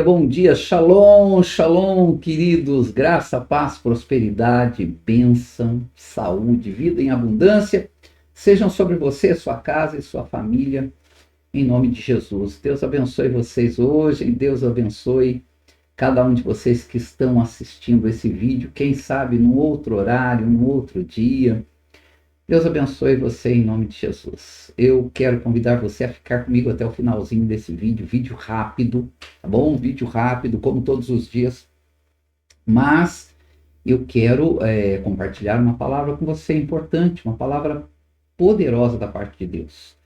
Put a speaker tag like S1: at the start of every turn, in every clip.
S1: bom dia, shalom, shalom, queridos, graça, paz, prosperidade, bênção, saúde, vida em abundância, sejam sobre você, sua casa e sua família, em nome de Jesus. Deus abençoe vocês hoje e Deus abençoe cada um de vocês que estão assistindo esse vídeo, quem sabe num outro horário, num outro dia. Deus abençoe você em nome de Jesus. Eu quero convidar você a ficar comigo até o finalzinho desse vídeo rápido, tá bom? Vídeo rápido, como todos os dias. Mas eu quero compartilhar uma palavra com você importante, uma palavra poderosa da parte de Deus.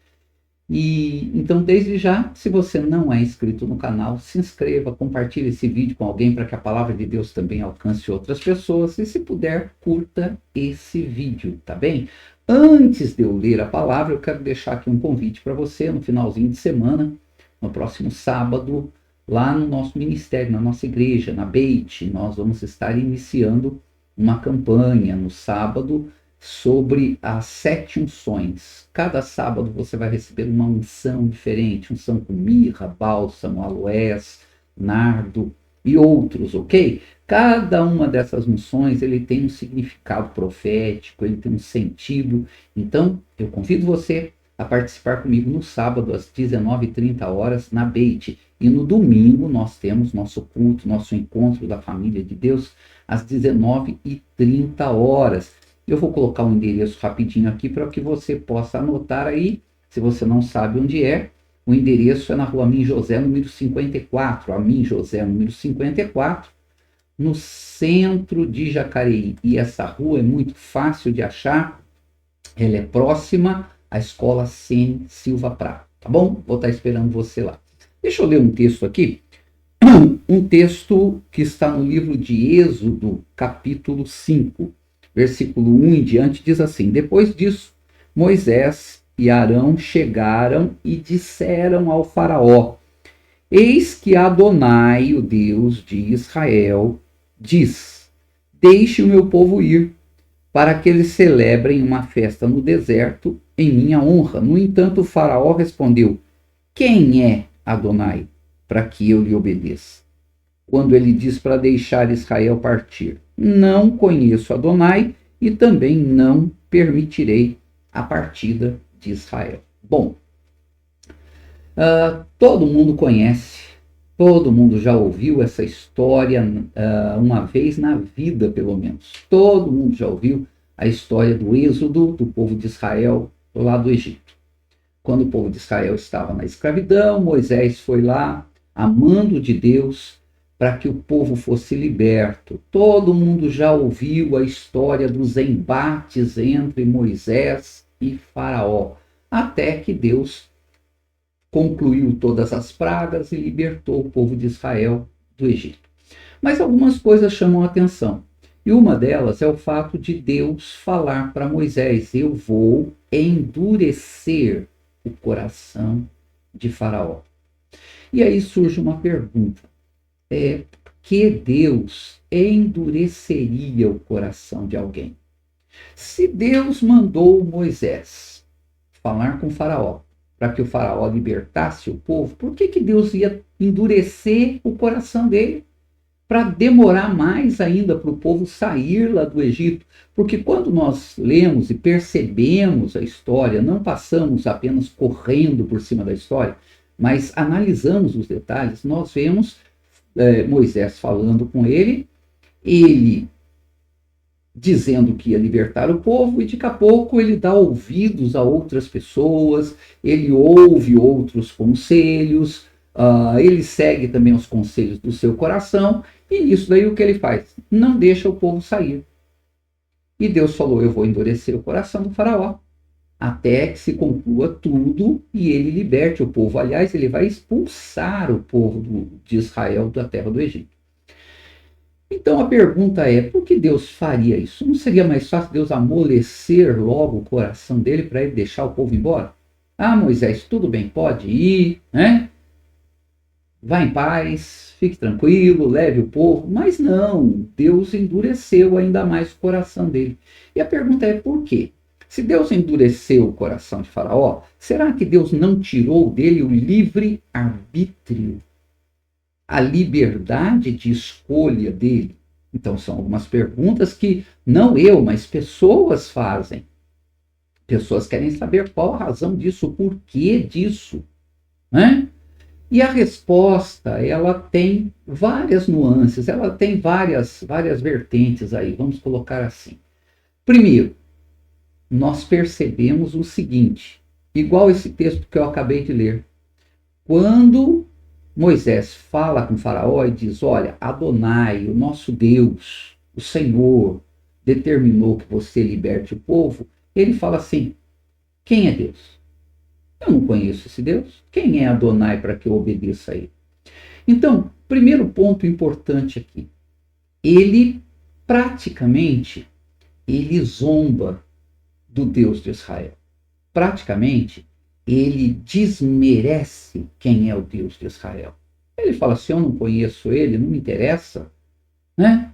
S1: E então, desde já, se você não é inscrito no canal, se inscreva, compartilhe esse vídeo com alguém para que a palavra de Deus também alcance outras pessoas. E se puder, curta esse vídeo, tá bem? Antes de eu ler a palavra, eu quero deixar aqui um convite para você no finalzinho de semana, no próximo sábado, lá no nosso ministério, na nossa igreja, na Beit. Nós vamos estar iniciando uma campanha no sábado sobre as 7 unções. Cada sábado você vai receber uma unção diferente, unção com mirra, bálsamo, aloés, nardo e outros, ok? Cada uma dessas unções, ele tem um significado profético, ele tem um sentido. Então, eu convido você a participar comigo no sábado, às 19h30 na Beit. E no domingo nós temos nosso culto, nosso encontro da família de Deus, às 19h30. Eu vou colocar o endereço rapidinho aqui para que você possa anotar aí, se você não sabe onde é. O endereço é na rua Amin José, número 54, Amin José, número 54, no centro de Jacareí. E essa rua é muito fácil de achar, ela é próxima à Escola Sene Silva Prado, tá bom? Vou estar esperando você lá. Deixa eu ler um texto aqui, um texto que está no livro de Êxodo, capítulo 5. Versículo 1 em diante diz assim: Depois disso, Moisés e Arão chegaram e disseram ao faraó: Eis que Adonai, o Deus de Israel, diz: Deixe o meu povo ir, para que eles celebrem uma festa no deserto em minha honra. No entanto, o faraó respondeu: Quem é Adonai, para que eu lhe obedeça? Quando ele diz para deixar Israel partir: Não conheço Adonai e também não permitirei a partida de Israel. Bom, todo mundo conhece, todo mundo já ouviu essa história uma vez na vida, pelo menos. Todo mundo já ouviu a história do êxodo do povo de Israel lá do Egito. Quando o povo de Israel estava na escravidão, Moisés foi lá, a mando de Deus, para que o povo fosse liberto. Todo mundo já ouviu a história dos embates entre Moisés e Faraó, até que Deus concluiu todas as pragas e libertou o povo de Israel do Egito. Mas algumas coisas chamam a atenção. E uma delas é o fato de Deus falar para Moisés: Eu vou endurecer o coração de Faraó. E aí surge uma pergunta: por que Deus endureceria o coração de alguém? Se Deus mandou Moisés falar com Faraó, para que o Faraó libertasse o povo, por que Deus ia endurecer o coração dele? Para demorar mais ainda para o povo sair lá do Egito. Porque quando nós lemos e percebemos a história, não passamos apenas correndo por cima da história, mas analisamos os detalhes, nós vemos Moisés falando com ele dizendo que ia libertar o povo, e daqui a pouco ele dá ouvidos a outras pessoas, ele ouve outros conselhos, ele segue também os conselhos do seu coração, e nisso daí o que ele faz? Não deixa o povo sair. E Deus falou: Eu vou endurecer o coração do faraó, até que se conclua tudo e ele liberte o povo. Aliás, ele vai expulsar o povo de Israel da terra do Egito. Então a pergunta é: por que Deus faria isso? Não seria mais fácil Deus amolecer logo o coração dele para ele deixar o povo embora? Moisés, tudo bem, pode ir, né? Vá em paz, fique tranquilo, leve o povo. Mas não, Deus endureceu ainda mais o coração dele. E a pergunta é: por quê? Se Deus endureceu o coração de Faraó, será que Deus não tirou dele o livre-arbítrio? a liberdade de escolha dele? Então, são algumas perguntas que não eu, mas pessoas fazem. Pessoas querem saber qual a razão disso, o porquê disso, né? E a resposta, ela tem várias nuances, ela tem várias vertentes aí, vamos colocar assim. Primeiro, nós percebemos o seguinte, igual esse texto que eu acabei de ler. Quando Moisés fala com Faraó e diz, olha, Adonai, o nosso Deus, o Senhor, determinou que você liberte o povo, ele fala assim, quem é Deus? Eu não conheço esse Deus. Quem é Adonai para que eu obedeça a ele? Então, primeiro ponto importante aqui. Ele praticamente, ele zomba do Deus de Israel. Praticamente, ele desmerece quem é o Deus de Israel. Ele fala assim, eu não conheço ele, não me interessa, né?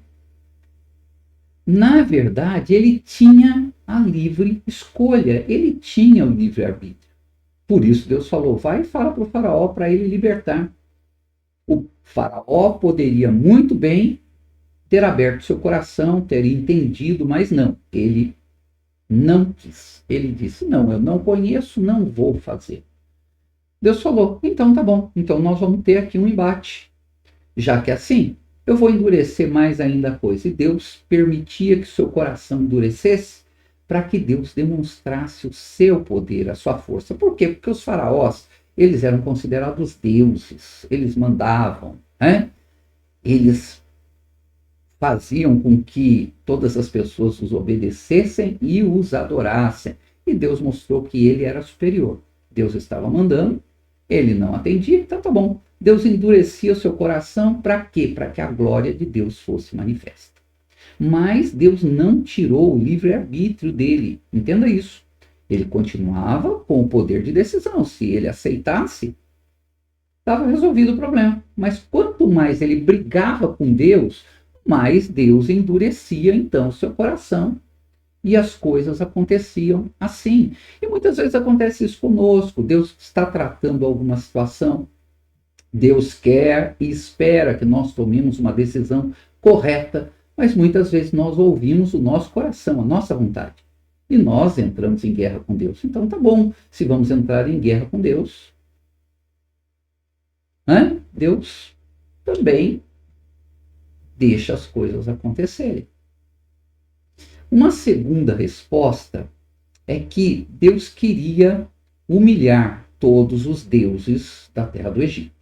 S1: Na verdade, ele tinha a livre escolha, ele tinha o livre-arbítrio. Por isso Deus falou, vai e fala para o faraó para ele libertar. O faraó poderia muito bem ter aberto seu coração, ter entendido, mas não, ele não quis. Ele disse, não, eu não conheço, não vou fazer. Deus falou, então tá bom, então nós vamos ter aqui um embate. Já que é assim, eu vou endurecer mais ainda a coisa. E Deus permitia que seu coração endurecesse para que Deus demonstrasse o seu poder, a sua força. Por quê? Porque os faraós, eles eram considerados deuses, eles mandavam, né? Eles faziam com que todas as pessoas os obedecessem e os adorassem. E Deus mostrou que ele era superior. Deus estava mandando, ele não atendia, então tá bom. Deus endurecia o seu coração para quê? Para que a glória de Deus fosse manifesta. Mas Deus não tirou o livre-arbítrio dele. Entenda isso. Ele continuava com o poder de decisão. Se ele aceitasse, estava resolvido o problema. Mas quanto mais ele brigava com Deus, mais Deus endurecia então seu coração. E as coisas aconteciam assim. E muitas vezes acontece isso conosco. Deus está tratando alguma situação. Deus quer e espera que nós tomemos uma decisão correta, mas muitas vezes nós ouvimos o nosso coração, a nossa vontade. E nós entramos em guerra com Deus. Então tá bom, se vamos entrar em guerra com Deus, né? Deus também deixa as coisas acontecerem. Uma segunda resposta é que Deus queria humilhar todos os deuses da terra do Egito.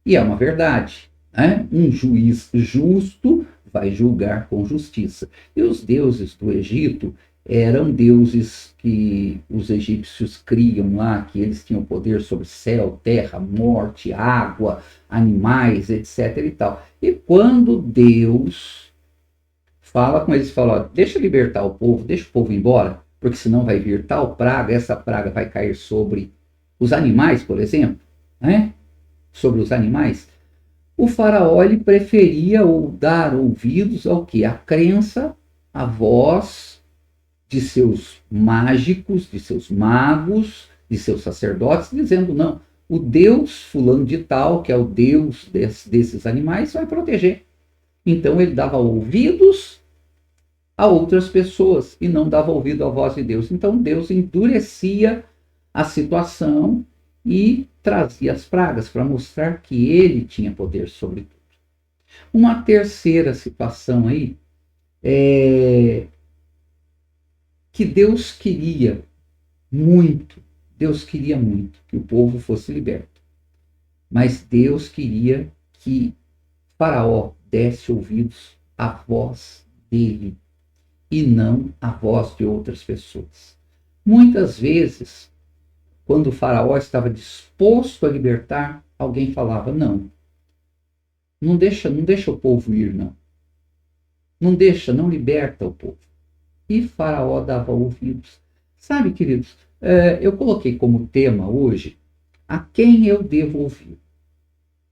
S1: E é uma verdade, né? Um juiz justo vai julgar com justiça. E os deuses do Egito eram deuses que os egípcios criam lá, que eles tinham poder sobre céu, terra, morte, água, animais, etc. e tal. E quando Deus fala com eles, fala, ó, deixa libertar o povo, deixa o povo ir embora, porque senão vai vir tal praga, essa praga vai cair sobre os animais, por exemplo, né? Sobre os animais, o faraó ele preferia dar ouvidos ao que? A crença, a voz de seus mágicos, de seus magos, de seus sacerdotes, dizendo, não, o Deus fulano de tal, que é o Deus desses animais, vai proteger. Então ele dava ouvidos a outras pessoas e não dava ouvido à voz de Deus. Então Deus endurecia a situação e trazia as pragas para mostrar que ele tinha poder sobre tudo. Uma terceira situação aí é que Deus queria muito que o povo fosse liberto. Mas Deus queria que Faraó desse ouvidos à voz dele e não à voz de outras pessoas. Muitas vezes, quando o faraó estava disposto a libertar, alguém falava, não deixa o povo ir, não. Não liberta o povo. E faraó dava ouvidos. Sabe, queridos, eu coloquei como tema hoje, a quem eu devo ouvir.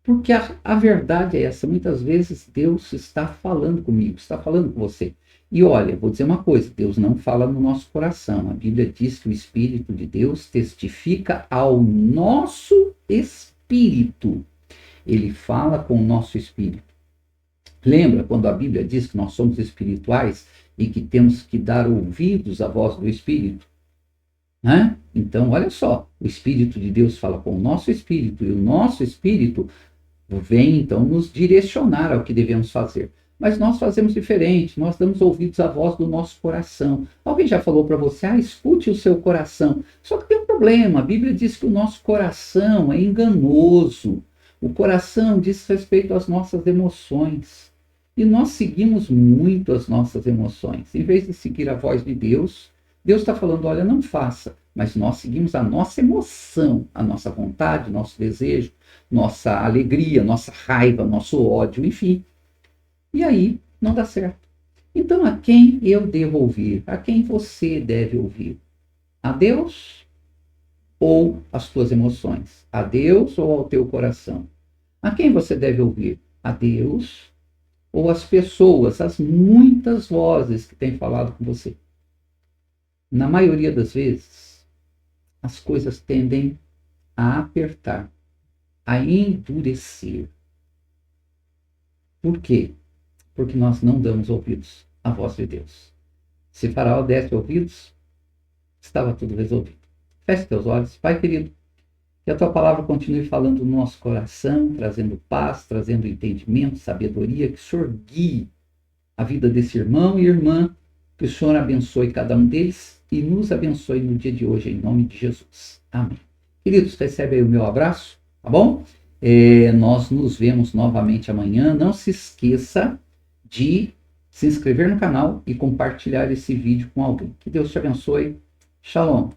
S1: Porque a verdade é essa, muitas vezes Deus está falando comigo, está falando com você. E olha, vou dizer uma coisa, Deus não fala no nosso coração. A Bíblia diz que o Espírito de Deus testifica ao nosso espírito. Ele fala com o nosso espírito. Lembra quando a Bíblia diz que nós somos espirituais e que temos que dar ouvidos à voz do Espírito? Né? Então, olha só, o Espírito de Deus fala com o nosso espírito e o nosso espírito vem então nos direcionar ao que devemos fazer. Mas nós fazemos diferente, nós damos ouvidos à voz do nosso coração. Alguém já falou para você, escute o seu coração. Só que tem um problema, a Bíblia diz que o nosso coração é enganoso. O coração diz respeito às nossas emoções. E nós seguimos muito as nossas emoções. Em vez de seguir a voz de Deus, Deus está falando, olha, não faça. Mas nós seguimos a nossa emoção, a nossa vontade, nosso desejo, nossa alegria, nossa raiva, nosso ódio, enfim. E aí não dá certo. Então, a quem eu devo ouvir? A quem você deve ouvir? A Deus ou as tuas emoções? A Deus ou ao teu coração? A quem você deve ouvir? A Deus ou as pessoas, as muitas vozes que têm falado com você? Na maioria das vezes, as coisas tendem a apertar, a endurecer. Por quê? Porque nós não damos ouvidos à voz de Deus. Se Faraó desse ouvidos, estava tudo resolvido. Feche teus olhos. Pai querido, que a tua palavra continue falando no nosso coração, trazendo paz, trazendo entendimento, sabedoria, que o Senhor guie a vida desse irmão e irmã, que o Senhor abençoe cada um deles e nos abençoe no dia de hoje, em nome de Jesus. Amém. Queridos, recebe aí o meu abraço, tá bom? Nós nos vemos novamente amanhã. Não se esqueça de se inscrever no canal e compartilhar esse vídeo com alguém. Que Deus te abençoe. Shalom.